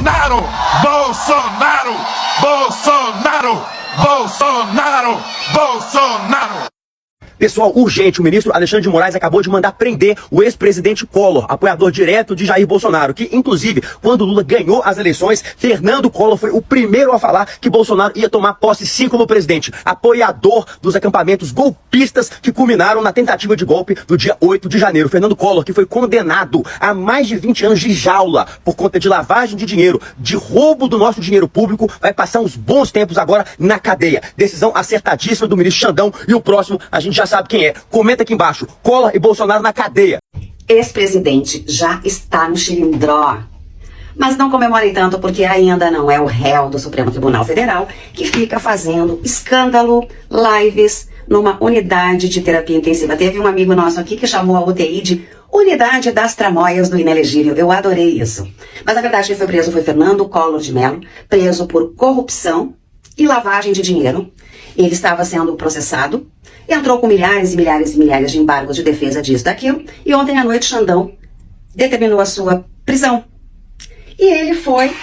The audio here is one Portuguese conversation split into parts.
Bolsonaro! Bolsonaro! Bolsonaro! Bolsonaro! Bolsonaro! Pessoal, urgente, o ministro Alexandre de Moraes acabou de mandar prender o ex-presidente Collor, apoiador direto de Jair Bolsonaro, que, inclusive, quando Lula ganhou as eleições, Fernando Collor foi o primeiro a falar que Bolsonaro ia tomar posse sim como presidente, apoiador dos acampamentos golpistas que culminaram na tentativa de golpe do dia 8 de janeiro. Fernando Collor, que foi condenado a mais de 20 anos de jaula por conta de lavagem de dinheiro, de roubo do nosso dinheiro público, vai passar uns bons tempos agora na cadeia. Decisão acertadíssima do ministro Xandão, e o próximo a gente já sabe quem é. Comenta aqui embaixo. Collor e Bolsonaro na cadeia. Ex-presidente já está no xilindró. Mas não comemorem tanto porque ainda não é o réu do Supremo Tribunal Federal que fica fazendo escândalo, lives numa unidade de terapia intensiva. Teve um amigo nosso aqui que chamou a UTI de Unidade das Tramóias do Inelegível. Eu adorei isso. Mas na verdade quem foi preso foi Fernando Collor de Mello, preso por corrupção e lavagem de dinheiro. Ele estava sendo processado, entrou com milhares e milhares e milhares de embargos de defesa disso, daquilo, e ontem à noite Xandão determinou a sua prisão. E ele foi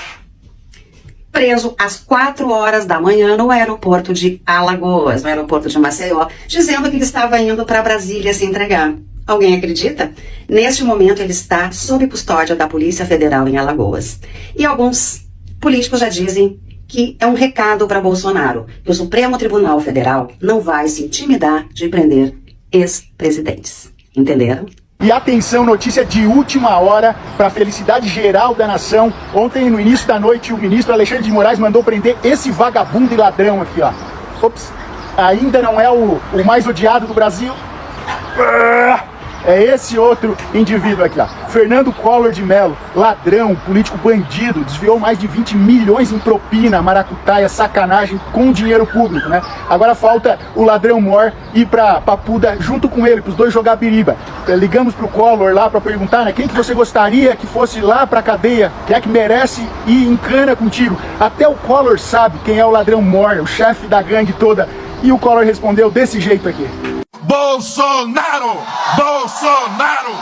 preso às 4 horas da manhã no aeroporto de Alagoas, no aeroporto de Maceió, dizendo que ele estava indo para Brasília se entregar. Alguém acredita? Neste momento ele está sob custódia da Polícia Federal em Alagoas. E alguns políticos já dizem que é um recado para Bolsonaro, que o Supremo Tribunal Federal não vai se intimidar de prender ex-presidentes. Entenderam? E atenção, notícia de última hora para a felicidade geral da nação. Ontem, no início da noite, o ministro Alexandre de Moraes mandou prender esse vagabundo e ladrão aqui, ó. Ops, ainda não é o mais odiado do Brasil. É esse outro indivíduo aqui, ó. Fernando Collor de Mello, ladrão, político bandido, desviou mais de 20 milhões em propina, maracutaia, sacanagem com dinheiro público, né? Agora falta o ladrão mor ir pra Papuda junto com ele, pros dois jogar biriba. Ligamos pro Collor lá pra perguntar, né? Quem que você gostaria que fosse lá pra cadeia? Quem é que merece ir em cana contigo? Até o Collor sabe quem é o ladrão mor, o chefe da gangue toda. E o Collor respondeu desse jeito aqui. Bolsonaro! Bolsonaro!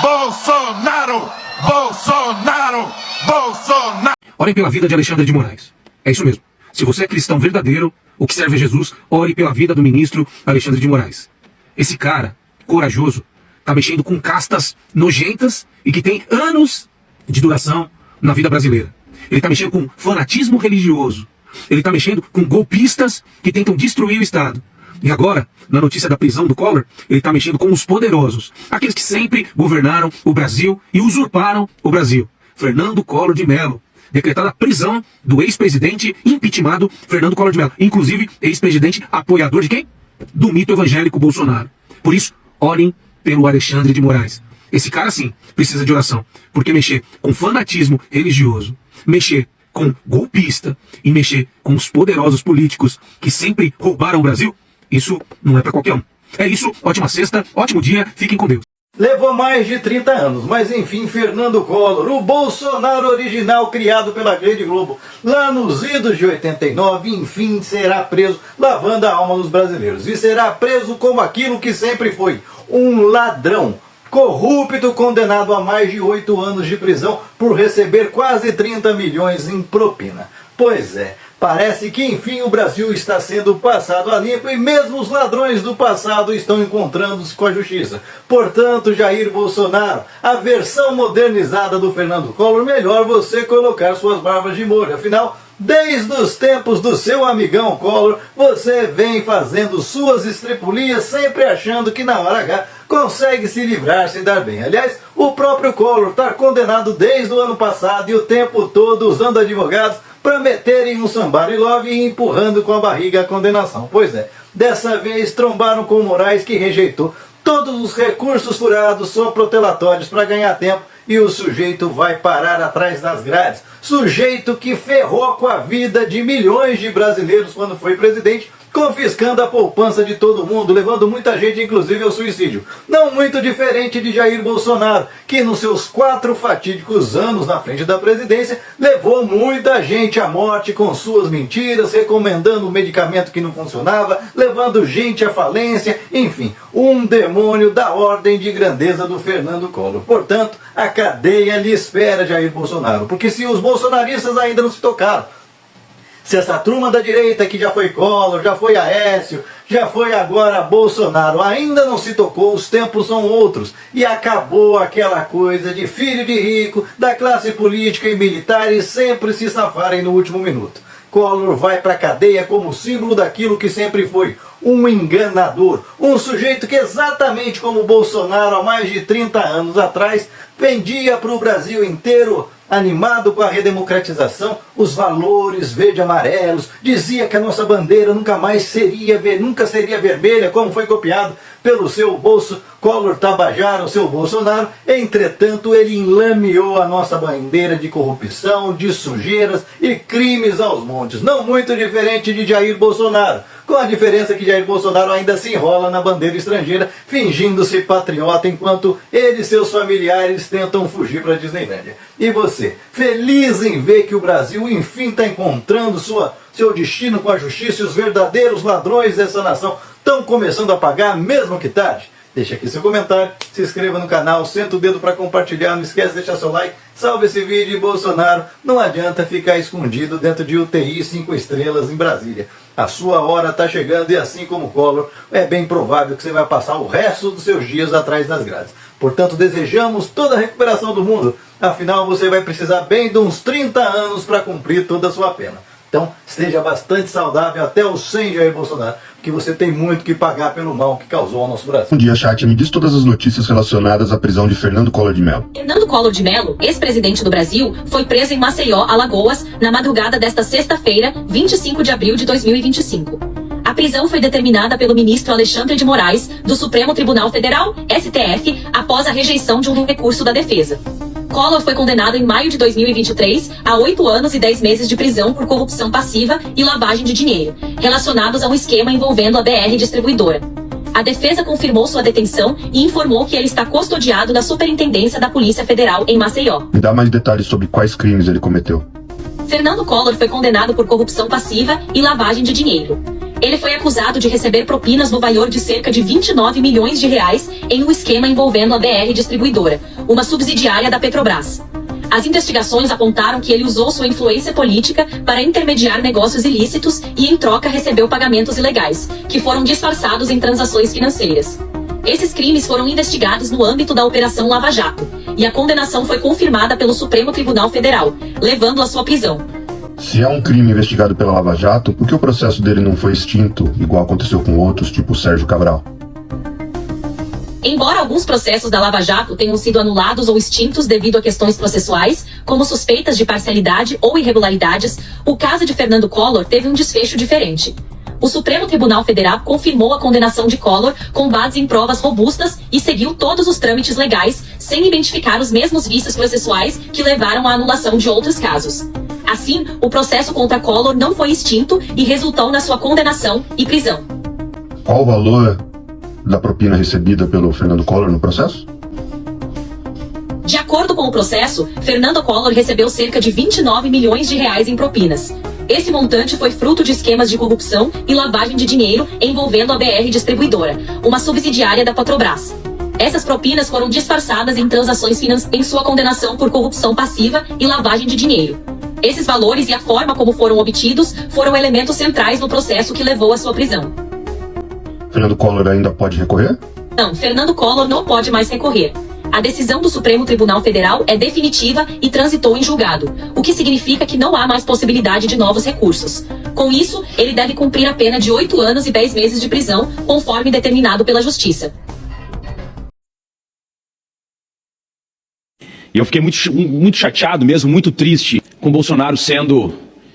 Bolsonaro! Bolsonaro! Bolsonaro! Orem pela vida de Alexandre de Moraes. É isso mesmo. Se você é cristão verdadeiro, o que serve a Jesus, ore pela vida do ministro Alexandre de Moraes. Esse cara, corajoso, tá mexendo com castas nojentas e que tem anos de duração na vida brasileira. Ele tá mexendo com fanatismo religioso. Ele tá mexendo com golpistas que tentam destruir o Estado. E agora, na notícia da prisão do Collor, ele está mexendo com os poderosos, aqueles que sempre governaram o Brasil e usurparam o Brasil. Fernando Collor de Mello, decretada a prisão do ex-presidente impeachmentado Fernando Collor de Mello, inclusive ex-presidente apoiador de quem? Do mito evangélico Bolsonaro. Por isso, orem pelo Alexandre de Moraes. Esse cara sim precisa de oração, porque mexer com fanatismo religioso, mexer com golpista e mexer com os poderosos políticos que sempre roubaram o Brasil, isso não é pra qualquer um. É isso, ótima sexta, ótimo dia, fiquem com Deus. Levou mais de 30 anos, mas enfim, Fernando Collor, o Bolsonaro original criado pela Rede Globo, lá nos idos de 89, enfim, será preso lavando a alma dos brasileiros. E será preso como aquilo que sempre foi, um ladrão, corrupto, condenado a mais de 8 anos de prisão por receber quase 30 milhões em propina. Pois é. Parece que, enfim, o Brasil está sendo passado a limpo e mesmo os ladrões do passado estão encontrando-se com a justiça. Portanto, Jair Bolsonaro, a versão modernizada do Fernando Collor, melhor você colocar suas barbas de molho. Afinal, desde os tempos do seu amigão Collor, você vem fazendo suas estripulias sempre achando que na hora H consegue se livrar, se dar bem. Aliás, o próprio Collor está condenado desde o ano passado e o tempo todo usando advogados para meterem um somebody love e empurrando com a barriga a condenação. Pois é, dessa vez trombaram com o Moraes, que rejeitou todos os recursos furados só protelatórios para ganhar tempo, e o sujeito vai parar atrás das grades. Sujeito que ferrou com a vida de milhões de brasileiros quando foi presidente, confiscando a poupança de todo mundo, levando muita gente inclusive ao suicídio. Não muito diferente de Jair Bolsonaro, que nos seus 4 fatídicos anos na frente da presidência, levou muita gente à morte com suas mentiras, recomendando um medicamento que não funcionava, levando gente à falência, enfim, um demônio da ordem de grandeza do Fernando Collor. Portanto, a cadeia lhe espera Jair Bolsonaro, porque se os bolsonaristas ainda não se tocaram, se essa turma da direita que já foi Collor, já foi Aécio, já foi agora Bolsonaro, ainda não se tocou, os tempos são outros. E acabou aquela coisa de filho de rico, da classe política e militar e sempre se safarem no último minuto. Collor vai para a cadeia como símbolo daquilo que sempre foi, um enganador, um sujeito que exatamente como Bolsonaro há mais de 30 anos atrás vendia para o Brasil inteiro, animado com a redemocratização, os valores verde-amarelos, dizia que a nossa bandeira nunca seria vermelha, como foi copiado pelo seu Collor Tabajara, o seu Bolsonaro. Entretanto, ele enlameou a nossa bandeira de corrupção, de sujeiras e crimes aos montes, não muito diferente de Jair Bolsonaro, com a diferença que Jair Bolsonaro ainda se enrola na bandeira estrangeira, fingindo-se patriota, enquanto ele e seus familiares tentam fugir para a Disneylândia. E você, feliz em ver que o Brasil enfim está encontrando seu destino com a justiça e os verdadeiros ladrões dessa nação estão começando a pagar, mesmo que tarde? Deixa aqui seu comentário, se inscreva no canal, senta o dedo para compartilhar, não esquece de deixar seu like, salve esse vídeo. E Bolsonaro, não adianta ficar escondido dentro de UTI 5 estrelas em Brasília. A sua hora está chegando e assim como Collor, é bem provável que você vai passar o resto dos seus dias atrás das grades. Portanto, desejamos toda a recuperação do mundo, afinal você vai precisar bem de uns 30 anos para cumprir toda a sua pena. Então, esteja bastante saudável até o 100, Jair Bolsonaro, que você tem muito que pagar pelo mal que causou ao nosso Brasil. Bom dia, chat. Me diz todas as notícias relacionadas à prisão de Fernando Collor de Mello. Fernando Collor de Mello, ex-presidente do Brasil, foi preso em Maceió, Alagoas, na madrugada desta sexta-feira, 25 de abril de 2025. A prisão foi determinada pelo ministro Alexandre de Moraes, do Supremo Tribunal Federal, STF, após a rejeição de um recurso da defesa. Collor foi condenado em maio de 2023 a 8 anos e 10 meses de prisão por corrupção passiva e lavagem de dinheiro, relacionados a um esquema envolvendo a BR Distribuidora. A defesa confirmou sua detenção e informou que ele está custodiado na Superintendência da Polícia Federal em Maceió. Me dá mais detalhes sobre quais crimes ele cometeu. Fernando Collor foi condenado por corrupção passiva e lavagem de dinheiro. Ele foi acusado de receber propinas no valor de cerca de 29 milhões de reais em um esquema envolvendo a BR Distribuidora, uma subsidiária da Petrobras. As investigações apontaram que ele usou sua influência política para intermediar negócios ilícitos e, em troca, recebeu pagamentos ilegais, que foram disfarçados em transações financeiras. Esses crimes foram investigados no âmbito da Operação Lava Jato, e a condenação foi confirmada pelo Supremo Tribunal Federal, levando à sua prisão. Se é um crime investigado pela Lava Jato, por que o processo dele não foi extinto, igual aconteceu com outros, tipo o Sérgio Cabral? Embora alguns processos da Lava Jato tenham sido anulados ou extintos devido a questões processuais, como suspeitas de parcialidade ou irregularidades, o caso de Fernando Collor teve um desfecho diferente. O Supremo Tribunal Federal confirmou a condenação de Collor com base em provas robustas e seguiu todos os trâmites legais, sem identificar os mesmos vícios processuais que levaram à anulação de outros casos. Assim, o processo contra Collor não foi extinto e resultou na sua condenação e prisão. Qual o valor da propina recebida pelo Fernando Collor no processo? De acordo com o processo, Fernando Collor recebeu cerca de 29 milhões de reais em propinas. Esse montante foi fruto de esquemas de corrupção e lavagem de dinheiro envolvendo a BR Distribuidora, uma subsidiária da Petrobras. Essas propinas foram disfarçadas em transações financeiras em sua condenação por corrupção passiva e lavagem de dinheiro. Esses valores e a forma como foram obtidos foram elementos centrais no processo que levou à sua prisão. Fernando Collor ainda pode recorrer? Não, Fernando Collor não pode mais recorrer. A decisão do Supremo Tribunal Federal é definitiva e transitou em julgado, o que significa que não há mais possibilidade de novos recursos. Com isso, ele deve cumprir a pena de 8 anos e 10 meses de prisão, conforme determinado pela Justiça. E eu fiquei muito chateado mesmo, muito triste com o Bolsonaro sendo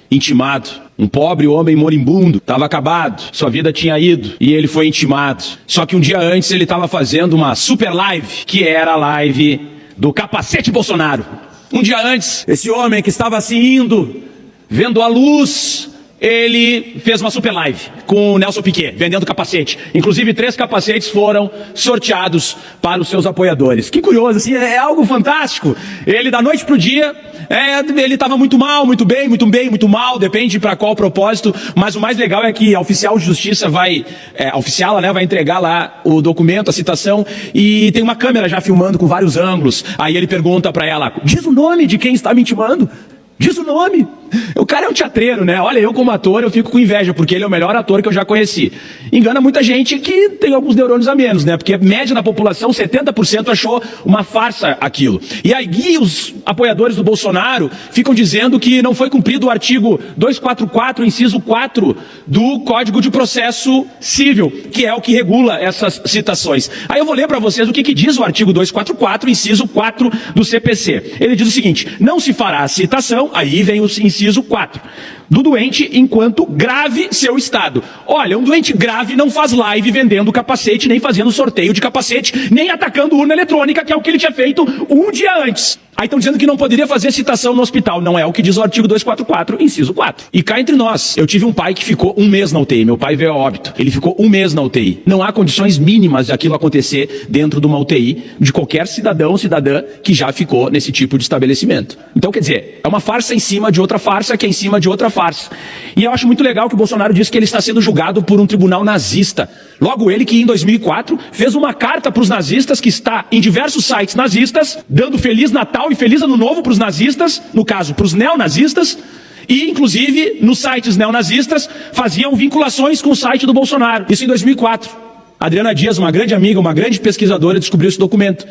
intimado. Um pobre homem moribundo, estava acabado, sua vida tinha ido e ele foi intimado. Só que um dia antes ele estava fazendo uma super live, que era a live do Capacete Bolsonaro. Um dia antes, esse homem que estava assim indo, vendo a luz ele fez uma super live com o Nelson Piquet, vendendo capacete. Inclusive, 3 capacetes foram sorteados para os seus apoiadores. Que curioso, assim, é algo fantástico. Ele, da noite pro dia, ele estava muito mal, muito bem, muito mal, depende para qual propósito. Mas o mais legal é que a oficial de justiça vai entregar lá o documento, a citação, e tem uma câmera já filmando com vários ângulos. Aí ele pergunta para ela, diz o nome de quem está me intimando? Diz o nome. O cara é um teatreiro, né? Olha, eu como ator, eu fico com inveja, porque ele é o melhor ator que eu já conheci. Engana muita gente que tem alguns neurônios a menos, né? Porque a média da população, 70% achou uma farsa aquilo. E aí os apoiadores do Bolsonaro ficam dizendo que não foi cumprido o artigo 244, inciso 4 do Código de Processo Civil, que é o que regula essas citações. Aí eu vou ler para vocês o que diz o artigo 244, inciso 4 do CPC. Ele diz o seguinte, não se fará a citação, aí vem o inciso 4, do doente enquanto grave seu estado. Olha, um doente grave não faz live vendendo capacete, nem fazendo sorteio de capacete, nem atacando urna eletrônica, que é o que ele tinha feito um dia antes. Aí estão dizendo que não poderia fazer citação no hospital. Não é o que diz o artigo 244, inciso 4. E cá entre nós, eu tive um pai que ficou 1 mês na UTI. Meu pai veio a óbito. Ele ficou 1 mês na UTI. Não há condições mínimas de aquilo acontecer dentro de uma UTI de qualquer cidadão ou cidadã que já ficou nesse tipo de estabelecimento. Então, quer dizer, é uma farsa em cima de outra farsa, que é em cima de outra farsa. E eu acho muito legal que o Bolsonaro disse que ele está sendo julgado por um tribunal nazista. Logo ele que em 2004 fez uma carta para os nazistas, que está em diversos sites nazistas, dando Feliz Natal e Feliz Ano Novo para os nazistas, no caso para os neonazistas, e inclusive nos sites neonazistas faziam vinculações com o site do Bolsonaro. Isso em 2004. Adriana Dias, uma grande amiga, uma grande pesquisadora, descobriu esse documento.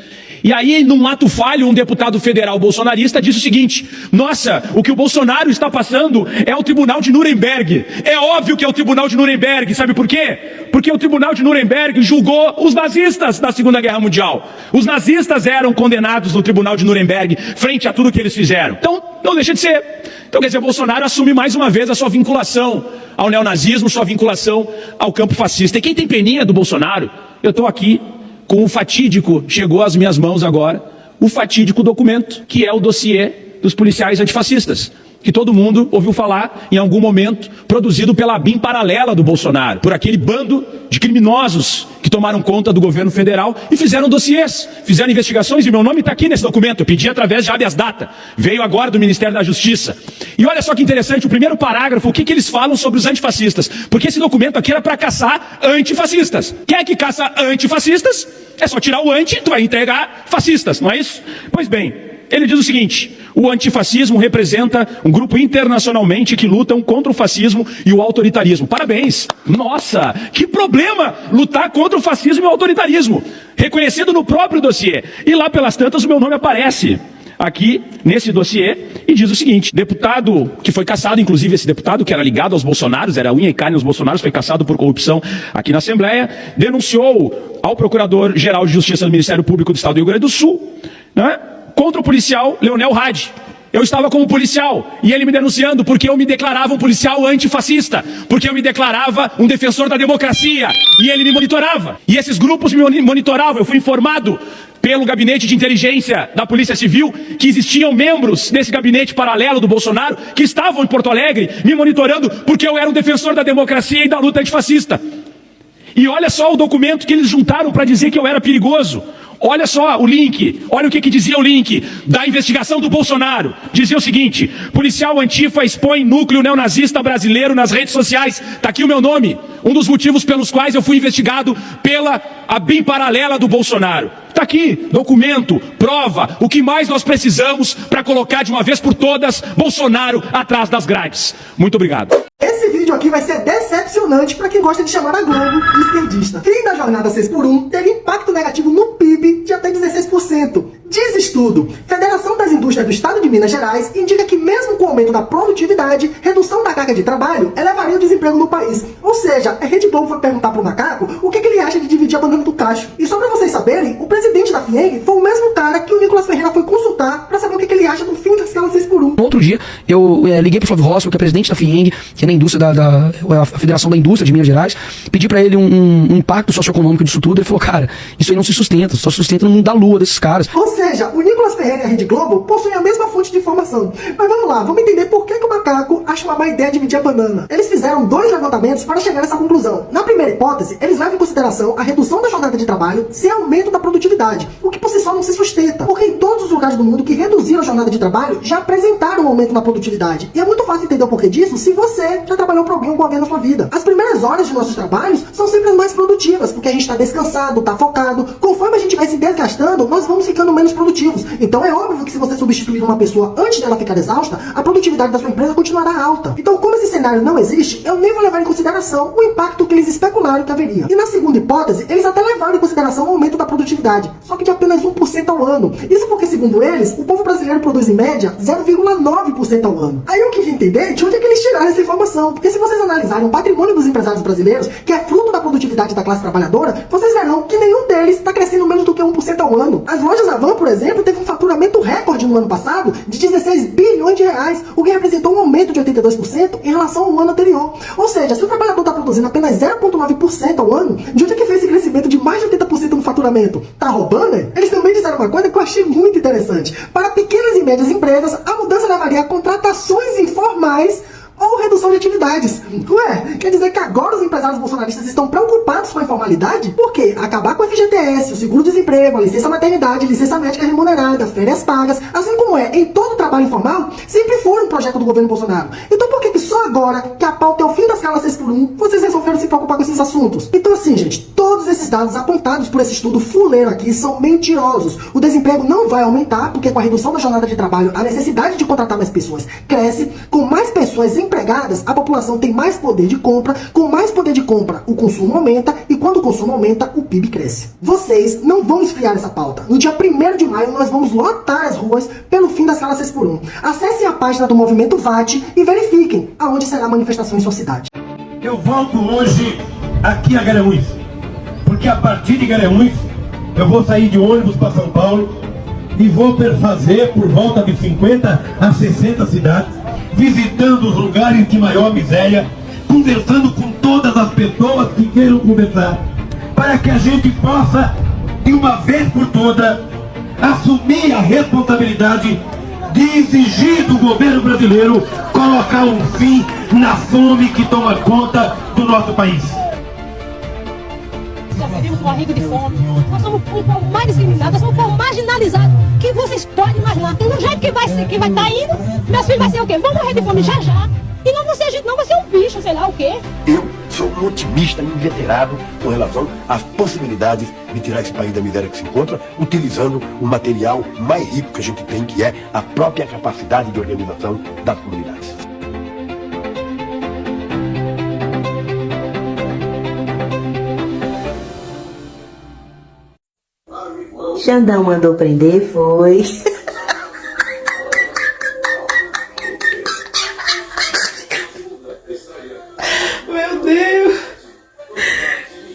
E aí, num ato falho, um deputado federal bolsonarista disse o seguinte, nossa, o que o Bolsonaro está passando é o Tribunal de Nuremberg. É óbvio que é o Tribunal de Nuremberg, sabe por quê? Porque o Tribunal de Nuremberg julgou os nazistas na Segunda Guerra Mundial. Os nazistas eram condenados no Tribunal de Nuremberg frente a tudo que eles fizeram. Então, não deixa de ser. Então, quer dizer, Bolsonaro assume mais uma vez a sua vinculação ao neonazismo, sua vinculação ao campo fascista. E quem tem peninha do Bolsonaro, eu estou aqui com o fatídico, chegou às minhas mãos agora, o fatídico documento, que é o dossiê dos policiais antifascistas, que todo mundo ouviu falar em algum momento, produzido pela BIM paralela do Bolsonaro, por aquele bando de criminosos que tomaram conta do governo federal e fizeram dossiês, fizeram investigações, e meu nome está aqui nesse documento, eu pedi através de habeas data, veio agora do Ministério da Justiça. E olha só que interessante, o primeiro parágrafo, o que eles falam sobre os antifascistas, porque esse documento aqui era para caçar antifascistas. Quem é que caça antifascistas? É só tirar o anti, tu vai entregar fascistas, não é isso? Pois bem, ele diz o seguinte, o antifascismo representa um grupo internacionalmente que lutam contra o fascismo e o autoritarismo. Parabéns! Nossa, que problema lutar contra o fascismo e o autoritarismo, reconhecido no próprio dossiê. E lá pelas tantas o meu nome aparece aqui nesse dossiê e diz o seguinte, deputado que foi cassado, inclusive esse deputado que era ligado aos Bolsonaros, era unha e carne aos Bolsonaros, foi cassado por corrupção aqui na Assembleia, denunciou ao Procurador-Geral de Justiça do Ministério Público do Estado do Rio Grande do Sul, né, contra o policial Leonel Hadi. Eu estava como policial e ele me denunciando porque eu me declarava um policial antifascista, porque eu me declarava um defensor da democracia e ele me monitorava. E esses grupos me monitoravam, eu fui informado pelo gabinete de inteligência da Polícia Civil que existiam membros desse gabinete paralelo do Bolsonaro que estavam em Porto Alegre me monitorando porque eu era um defensor da democracia e da luta antifascista. E olha só o documento que eles juntaram para dizer que eu era perigoso. Olha só o link, olha o que dizia o link da investigação do Bolsonaro. Dizia o seguinte, policial antifa expõe núcleo neonazista brasileiro nas redes sociais. Está aqui o meu nome, um dos motivos pelos quais eu fui investigado pela BIM paralela do Bolsonaro. Está aqui, documento, prova, o que mais nós precisamos para colocar de uma vez por todas Bolsonaro atrás das grades. Muito obrigado. Esse vídeo aqui vai ser decepcionante para quem gosta de chamar a Globo de esquerdista. Fim da jornada 6x1 teve impacto negativo no PIB de até 16%. Diz estudo. Federação das Indústrias do Estado de Minas Gerais indica que mesmo com o aumento da produtividade, redução da carga de trabalho elevaria o desemprego no país. Ou seja, a Rede Globo foi perguntar pro macaco o que ele acha de dividir a banana do cacho. E só pra vocês saberem, o presidente da FIENG foi o mesmo cara que o Nicolas Ferreira foi consultar pra saber o que ele acha do fim da escala 6x1. No outro dia, eu liguei pro Flávio Rossi, que é presidente da FIENG, que é na indústria a Federação da Indústria de Minas Gerais, pedi pra ele um impacto socioeconômico disso tudo. Ele falou, cara, isso aí não se sustenta, só se sustenta no mundo da lua desses caras. Ou seja, o Nicolas Ferreira e a Rede Globo possuem a mesma fonte de informação. Mas vamos lá, vamos entender por que o macaco acha uma má ideia dividir a banana. Eles fizeram 2 levantamentos para chegar a essa conclusão. Na primeira hipótese, eles levam em consideração a redução da jornada de trabalho sem aumento da produtividade, o que por si só não se sustenta, porque em todos os lugares do mundo que reduziram a jornada de trabalho já apresentaram um aumento na produtividade. E é muito fácil entender o porquê disso se você já trabalhou para alguém na sua vida. As primeiras horas de nossos trabalhos são sempre as mais produtivas, porque a gente está descansado, está focado. Conforme a gente vai se desgastando, nós vamos ficando menos produtivos. Então é óbvio que se você substituir uma pessoa antes dela ficar exausta, a produtividade da sua empresa continuará alta. Então, como esse cenário não existe, eu nem vou levar em consideração o impacto que eles especularam que haveria. E na segunda hipótese, eles até levaram em consideração o aumento da produtividade, só que de apenas 1% ao ano. Isso porque, segundo eles, o povo brasileiro produz em média 0,9% ao ano. Aí eu queria entender de onde é que eles tiraram essa informação, porque se vocês analisarem o patrimônio dos empresários brasileiros, que é fruto da produtividade da classe trabalhadora, vocês verão que nenhum deles está crescendo menos do que 1% ao ano. As lojas Avan, por exemplo, teve um faturamento recorde no ano passado de 16 bilhões de reais, o que representou um aumento de 82% em relação ao ano anterior. Ou seja, se o trabalhador está produzindo apenas 0,9% ao ano, de onde é que fez esse crescimento de mais de 80% no faturamento? Tá roubando, né? Eles também disseram uma coisa que eu achei muito interessante. Para pequenas e médias empresas, a mudança levaria a contratações informais ou redução de atividades. Ué, quer dizer que agora os empresários bolsonaristas estão preocupados com a informalidade? Por quê? Acabar com o FGTS, o seguro-desemprego, a licença maternidade, licença médica remunerada, férias pagas, assim como é em todo trabalho informal, sempre foi um projeto do governo Bolsonaro. Então por que só agora, que a pauta é o fim da escala 6x1, vocês resolveram se preocupar com esses assuntos? Então assim, gente, todos esses dados apontados por esse estudo fuleiro aqui são mentirosos. O desemprego não vai aumentar, porque com a redução da jornada de trabalho, a necessidade de contratar mais pessoas cresce. Com mais pessoas empregadas, a população tem mais poder de compra. Com mais poder de compra, o consumo aumenta. E quando o consumo aumenta, o PIB cresce. Vocês não vão esfriar essa pauta. No dia 1º de maio, nós vamos lotar as ruas pelo fim da escala 6x1. Acessem a página do Movimento VAT e verifiquem aonde será a manifestação em sua cidade. Eu volto hoje aqui a Garanhuns, porque a partir de Garanhuns eu vou sair de ônibus para São Paulo e vou perfazer por volta de 50 a 60 cidades, visitando os lugares de maior miséria, conversando com todas as pessoas que queiram conversar, para que a gente possa, de uma vez por todas, assumir a responsabilidade de exigir do governo brasileiro colocar um fim na fome que toma conta do nosso país. Já vivemos uma rica de fome, nós somos o povo mais discriminado, nós somos o povo marginalizado, que vocês podem imaginar. E no jeito que vai estar indo, meus filhos vai ser o quê? Vão morrer de fome já já. E não vai ser gente, não vai ser um bicho, sei lá o quê. Eu sou um otimista inveterado com relação às possibilidades de tirar esse país da miséria que se encontra, utilizando o material mais rico que a gente tem, que é a própria capacidade de organização das comunidades. Xandão mandou prender, foi. Meu Deus!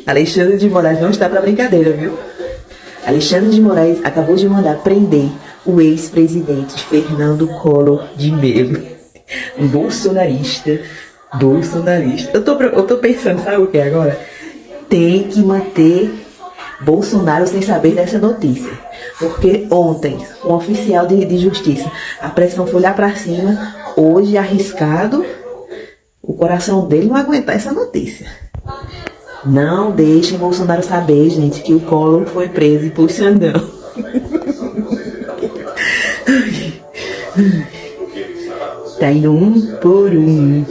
Alexandre de Moraes não está pra brincadeira, viu? Alexandre de Moraes acabou de mandar prender o ex-presidente Fernando Collor de Mello. Um bolsonarista. Eu tô pensando, sabe o que agora? Tem que manter Bolsonaro sem saber dessa notícia. Porque ontem, um oficial de justiça, a pressão foi lá pra cima. Hoje, arriscado, o coração dele não aguentar essa notícia. Não deixem Bolsonaro saber, gente, que o Collor foi preso por Xandão. Tá indo um por um.